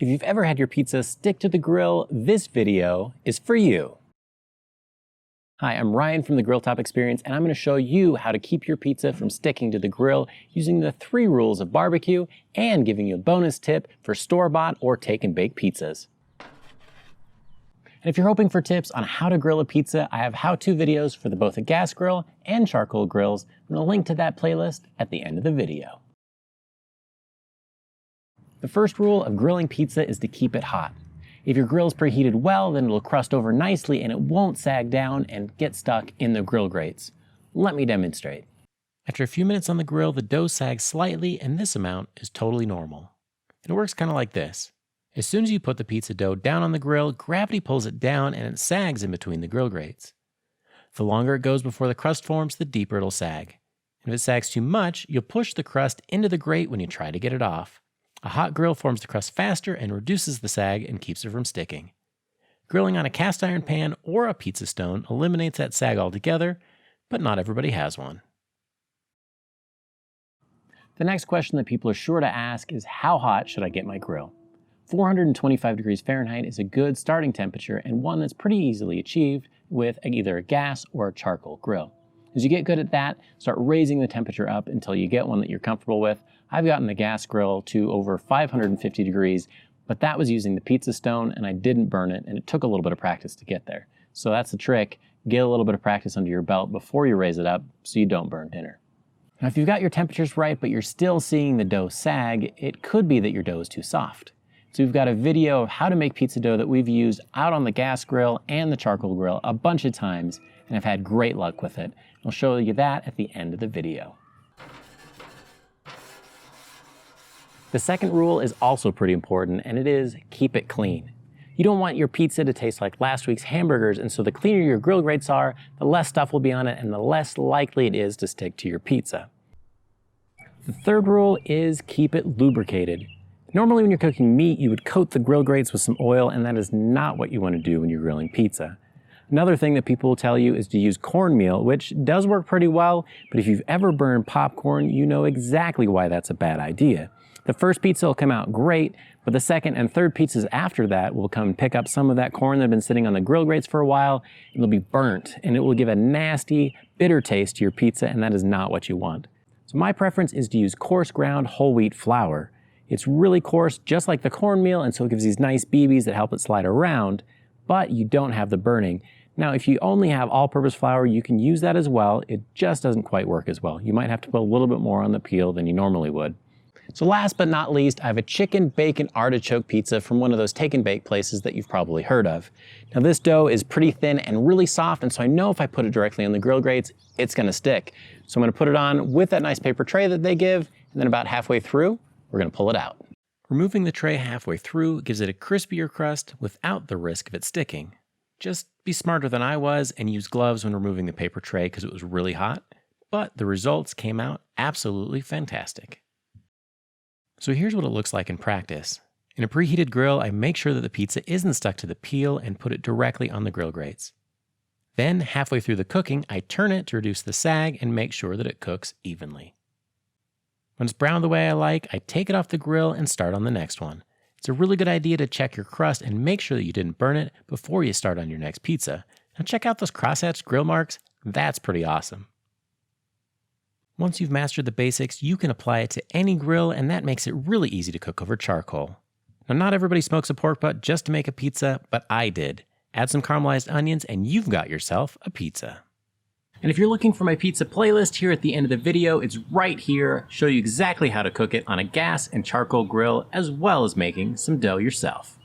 If you've ever had your pizza stick to the grill, this video is for you. Hi, I'm Ryan from the Grill Top Experience, and I'm going to show you how to keep your pizza from sticking to the grill using the 3 rules of barbecue and giving you a bonus tip for store-bought or take-and-bake pizzas. And if you're hoping for tips on how to grill a pizza, I have how-to videos for both a gas grill and charcoal grills. I'm going to link to that playlist at the end of the video. The first rule of grilling pizza is to keep it hot. If your grill is preheated well, then it'll crust over nicely and it won't sag down and get stuck in the grill grates. Let me demonstrate. After a few minutes on the grill, the dough sags slightly, and this amount is totally normal. And it works kind of like this. As soon as you put the pizza dough down on the grill, gravity pulls it down and it sags in between the grill grates. The longer it goes before the crust forms, the deeper it'll sag. And if it sags too much, you'll push the crust into the grate when you try to get it off. A hot grill forms the crust faster and reduces the sag and keeps it from sticking. Grilling on a cast iron pan or a pizza stone eliminates that sag altogether, but not everybody has one. The next question that people are sure to ask is, how hot should I get my grill? 425 degrees Fahrenheit is a good starting temperature and one that's pretty easily achieved with either a gas or a charcoal grill. As you get good at that, start raising the temperature up until you get one that you're comfortable with. I've gotten the gas grill to over 550 degrees, but that was using the pizza stone and I didn't burn it, and it took a little bit of practice to get there. So that's the trick. Get a little bit of practice under your belt before you raise it up so you don't burn dinner. Now, if you've got your temperatures right, but you're still seeing the dough sag, it could be that your dough is too soft. So we've got a video of how to make pizza dough that we've used out on the gas grill and the charcoal grill a bunch of times, and I've had great luck with it. I'll show you that at the end of the video. The second rule is also pretty important, and it is keep it clean. You don't want your pizza to taste like last week's hamburgers, and so the cleaner your grill grates are, the less stuff will be on it and the less likely it is to stick to your pizza. The third rule is keep it lubricated. Normally when you're cooking meat, you would coat the grill grates with some oil, and that is not what you want to do when you're grilling pizza. Another thing that people will tell you is to use cornmeal, which does work pretty well, but if you've ever burned popcorn, you know exactly why that's a bad idea. The first pizza will come out great, but the second and third pizzas after that will come and pick up some of that corn that had been sitting on the grill grates for a while, and it'll be burnt, and it will give a nasty, bitter taste to your pizza, and that is not what you want. So my preference is to use coarse ground whole wheat flour. It's really coarse, just like the cornmeal, and so it gives these nice BBs that help it slide around, but you don't have the burning. Now, if you only have all-purpose flour, you can use that as well. It just doesn't quite work as well. You might have to put a little bit more on the peel than you normally would. So last but not least, I have a chicken bacon artichoke pizza from one of those take and bake places that you've probably heard of. Now this dough is pretty thin and really soft, and so I know if I put it directly on the grill grates, it's gonna stick. So I'm gonna put it on with that nice paper tray that they give, and then about halfway through, we're gonna pull it out. Removing the tray halfway through gives it a crispier crust without the risk of it sticking. Just be smarter than I was and use gloves when removing the paper tray because it was really hot, but the results came out absolutely fantastic. So here's what it looks like in practice. In a preheated grill, I make sure that the pizza isn't stuck to the peel and put it directly on the grill grates. Then, halfway through the cooking, I turn it to reduce the sag and make sure that it cooks evenly. When it's browned the way I like, I take it off the grill and start on the next one. It's a really good idea to check your crust and make sure that you didn't burn it before you start on your next pizza. Now check out those crosshatched grill marks. That's pretty awesome. Once you've mastered the basics, you can apply it to any grill, and that makes it really easy to cook over charcoal. Now, not everybody smokes a pork butt just to make a pizza, but I did. Add some caramelized onions and you've got yourself a pizza. And if you're looking for my pizza playlist here at the end of the video, it's right here. Show you exactly how to cook it on a gas and charcoal grill, as well as making some dough yourself.